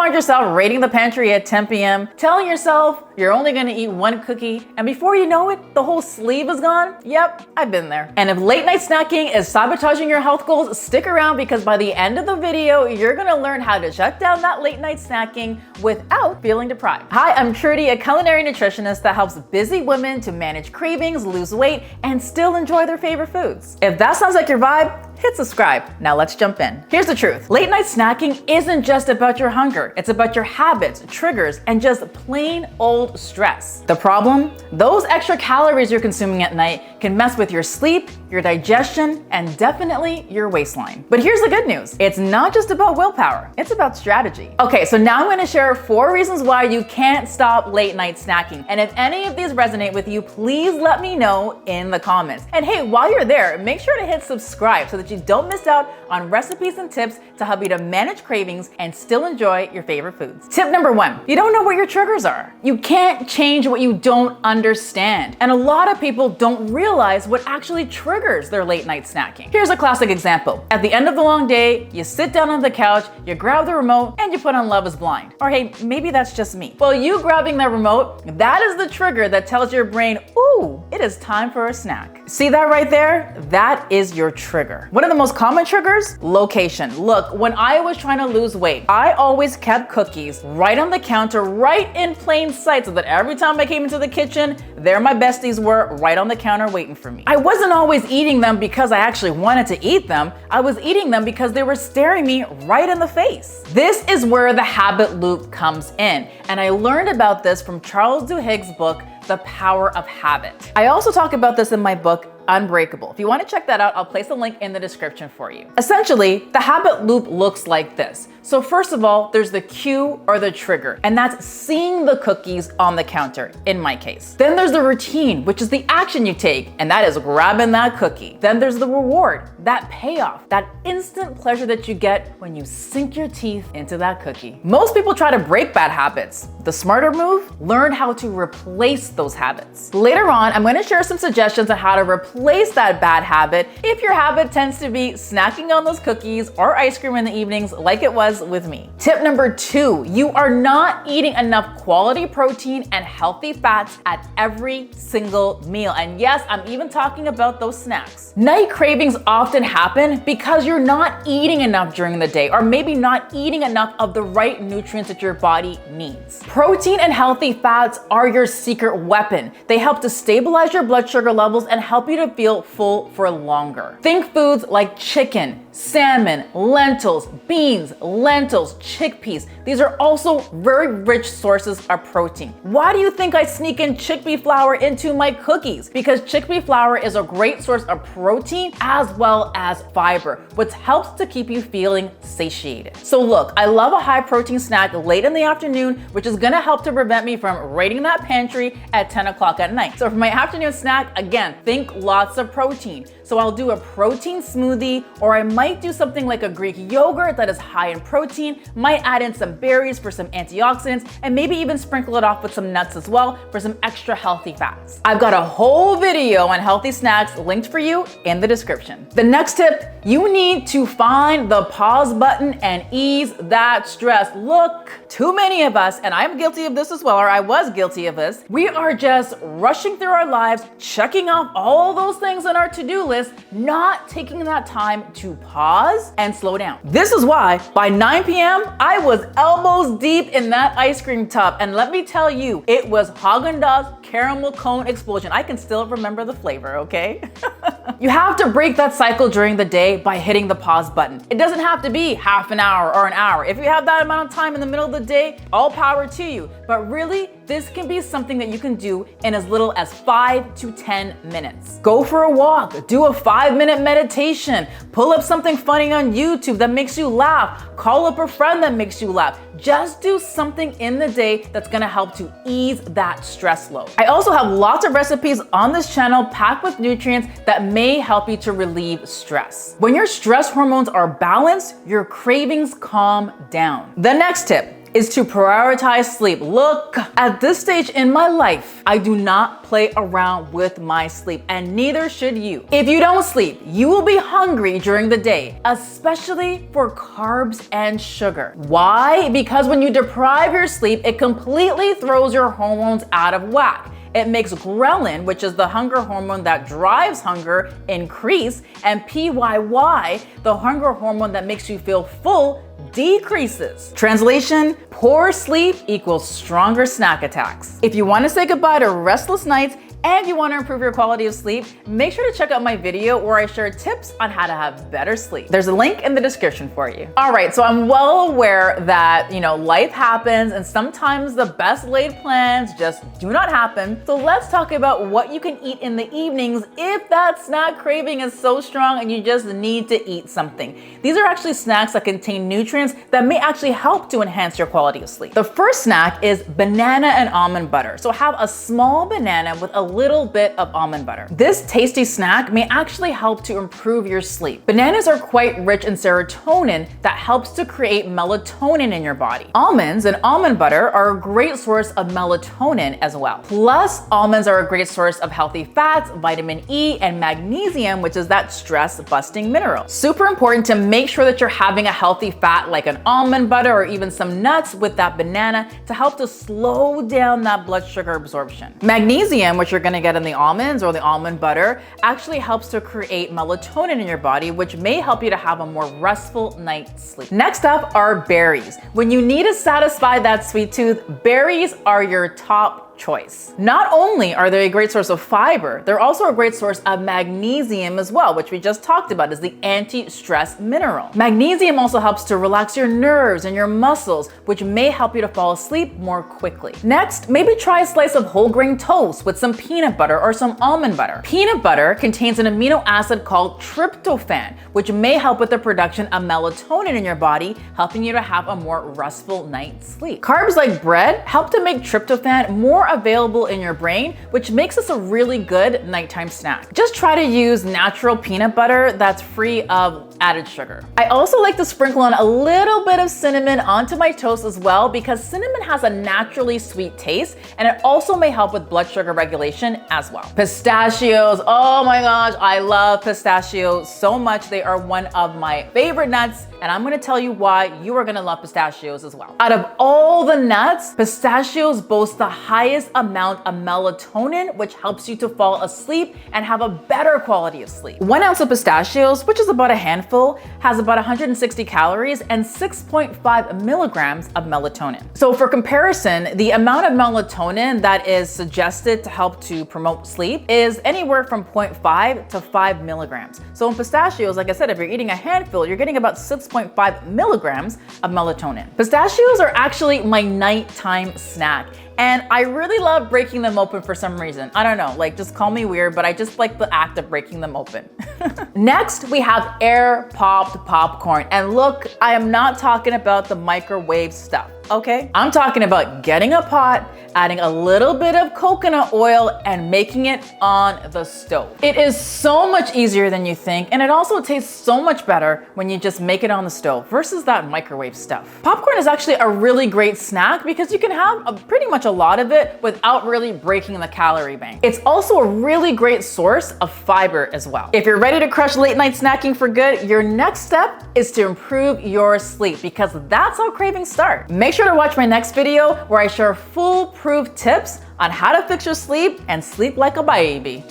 find yourself raiding the pantry at 10 p.m., telling yourself you're only gonna eat one cookie, and before you know it, the whole sleeve is gone? Yep, I've been there. And if late night snacking is sabotaging your health goals, stick around because by the end of the video, you're gonna learn how to shut down that late night snacking without feeling deprived. Hi, I'm Trudy, a culinary nutritionist that helps busy women to manage cravings, lose weight, and still enjoy their favorite foods. If that sounds like your vibe, hit subscribe. Now let's jump in. Here's the truth. Late night snacking isn't just about your hunger. It's about your habits, triggers, and just plain old stress. The problem? Those extra calories you're consuming at night can mess with your sleep, your digestion, and definitely your waistline. But here's the good news. It's not just about willpower. It's about strategy. Okay, so now I'm gonna share 4 reasons why you can't stop late night snacking. And if any of these resonate with you, please let me know in the comments. And hey, while you're there, make sure to hit subscribe so that you don't miss out on recipes and tips to help you to manage cravings and still enjoy your favorite foods. Tip number 1, you don't know what your triggers are. You can't change what you don't understand. And a lot of people don't realize what actually triggers their late night snacking. Here's a classic example. At the end of the long day, you sit down on the couch, you grab the remote, and you put on Love is Blind. Or hey, maybe that's just me. Well, you grabbing that remote, that is the trigger that tells your brain, ooh, it is time for a snack. See that right there? That is your trigger. One of the most common triggers? Location. Look, when I was trying to lose weight, I always kept cookies right on the counter, right in plain sight, so that every time I came into the kitchen, there my besties were right on the counter waiting for me. I wasn't always eating them because I actually wanted to eat them. I was eating them because they were staring me right in the face. This is where the habit loop comes in. And I learned about this from Charles Duhigg's book, The Power of Habit. I also talk about this in my book, Unbreakable. If you want to check that out, I'll place a link in the description for you. Essentially, the habit loop looks like this. So first of all, there's the cue or the trigger, and that's seeing the cookies on the counter, in my case. Then there's the routine, which is the action you take, and that is grabbing that cookie. Then there's the reward, that payoff, that instant pleasure that you get when you sink your teeth into that cookie. Most people try to break bad habits. The smarter move? Learn how to replace those habits. Later on, I'm going to share some suggestions on how to replace that bad habit if your habit tends to be snacking on those cookies or ice cream in the evenings like it was with me. Tip number 2, you are not eating enough quality protein and healthy fats at every single meal. And yes, I'm even talking about those snacks. Night cravings often happen because you're not eating enough during the day, or maybe not eating enough of the right nutrients that your body needs. Protein and healthy fats are your secret weapon. They help to stabilize your blood sugar levels and help you to feel full for longer. Think foods like chicken, salmon, lentils, beans, lentils, chickpeas. These are also very rich sources of protein. Why do you think I sneak in chickpea flour into my cookies? Because chickpea flour is a great source of protein as well as fiber, which helps to keep you feeling satiated. So look, I love a high protein snack late in the afternoon, which is gonna help to prevent me from raiding that pantry at 10 o'clock at night. So for my afternoon snack, again, think lots of protein. So I'll do a protein smoothie, or I might do something like a Greek yogurt that is high in protein, might add in some berries for some antioxidants, and maybe even sprinkle it off with some nuts as well for some extra healthy fats. I've got a whole video on healthy snacks linked for you in the description. The next tip, you need to find the pause button and ease that stress. Look, too many of us, and I'm guilty of this as well, or I was guilty of this, we are just rushing through our lives, checking off all those things on our to-do list, not taking that time to pause and slow down. This is why by 9 p.m., I was elbows deep in that ice cream tub. And let me tell you, it was Haagen-Dazs caramel cone explosion. I can still remember the flavor, okay? You have to break that cycle during the day by hitting the pause button. It doesn't have to be half an hour or an hour. If you have that amount of time in the middle of the day, all power to you. But really, this can be something that you can do in as little as 5 to 10 minutes. Go for a walk, do a 5-minute meditation, pull up something funny on YouTube that makes you laugh, call up a friend that makes you laugh. Just do something in the day that's gonna help to ease that stress load. I also have lots of recipes on this channel packed with nutrients that may help you to relieve stress. When your stress hormones are balanced, your cravings calm down. The next tip, is to prioritize sleep. Look, at this stage in my life, I do not play around with my sleep, and neither should you. If you don't sleep, you will be hungry during the day, especially for carbs and sugar. Why? Because when you deprive your sleep, it completely throws your hormones out of whack. It makes ghrelin, which is the hunger hormone that drives hunger, increase, and PYY, the hunger hormone that makes you feel full, decreases. Translation: poor sleep equals stronger snack attacks. If you want to say goodbye to restless nights and you want to improve your quality of sleep, make sure to check out my video where I share tips on how to have better sleep. There's a link in the description for you. All right, so I'm well aware that, life happens and sometimes the best laid plans just do not happen. So let's talk about what you can eat in the evenings if that snack craving is so strong and you just need to eat something. These are actually snacks that contain nutrients that may actually help to enhance your quality of sleep. The first snack is banana and almond butter. So have a small banana with a little bit of almond butter. This tasty snack may actually help to improve your sleep. Bananas are quite rich in serotonin that helps to create melatonin in your body. Almonds and almond butter are a great source of melatonin as well. Plus, almonds are a great source of healthy fats, vitamin E, and magnesium, which is that stress-busting mineral. Super important to make sure that you're having a healthy fat like an almond butter or even some nuts with that banana to help to slow down that blood sugar absorption. Magnesium, which you're gonna get in the almonds or the almond butter, actually helps to create melatonin in your body, which may help you to have a more restful night's sleep. Next up are berries. When you need to satisfy that sweet tooth, berries are your top choice. Not only are they a great source of fiber, they're also a great source of magnesium as well, which we just talked about is the anti-stress mineral. Magnesium also helps to relax your nerves and your muscles, which may help you to fall asleep more quickly. Next, maybe try a slice of whole grain toast with some peanut butter or some almond butter. Peanut butter contains an amino acid called tryptophan, which may help with the production of melatonin in your body, helping you to have a more restful night's sleep. Carbs like bread help to make tryptophan more available in your brain, which makes this a really good nighttime snack. Just try to use natural peanut butter that's free of added sugar. I also like to sprinkle on a little bit of cinnamon onto my toast as well because cinnamon has a naturally sweet taste and it also may help with blood sugar regulation as well. Pistachios, oh my gosh, I love pistachios so much. They are one of my favorite nuts and I'm gonna tell you why you are gonna love pistachios as well. Out of all the nuts, pistachios boast the highest amount of melatonin, which helps you to fall asleep and have a better quality of sleep. 1 ounce of pistachios, which is about a handful, has about 160 calories and 6.5 milligrams of melatonin. So for comparison, the amount of melatonin that is suggested to help to promote sleep is anywhere from 0.5 to 5 milligrams. So in pistachios, like I said, if you're eating a handful, you're getting about 6.5 milligrams of melatonin. Pistachios are actually my nighttime snack. And I really love breaking them open for some reason. I don't know, just call me weird, but I just like the act of breaking them open. Next, we have air popped popcorn. And look, I am not talking about the microwave stuff, okay? I'm talking about getting a pot, adding a little bit of coconut oil, and making it on the stove. It is so much easier than you think, and it also tastes so much better when you just make it on the stove versus that microwave stuff. Popcorn is actually a really great snack because you can have pretty much a lot of it without really breaking the calorie bank. It's also a really great source of fiber as well. If you're ready to crush late night snacking for good, your next step is to improve your sleep because that's how cravings start. Make sure to watch my next video where I share foolproof tips on how to fix your sleep and sleep like a baby.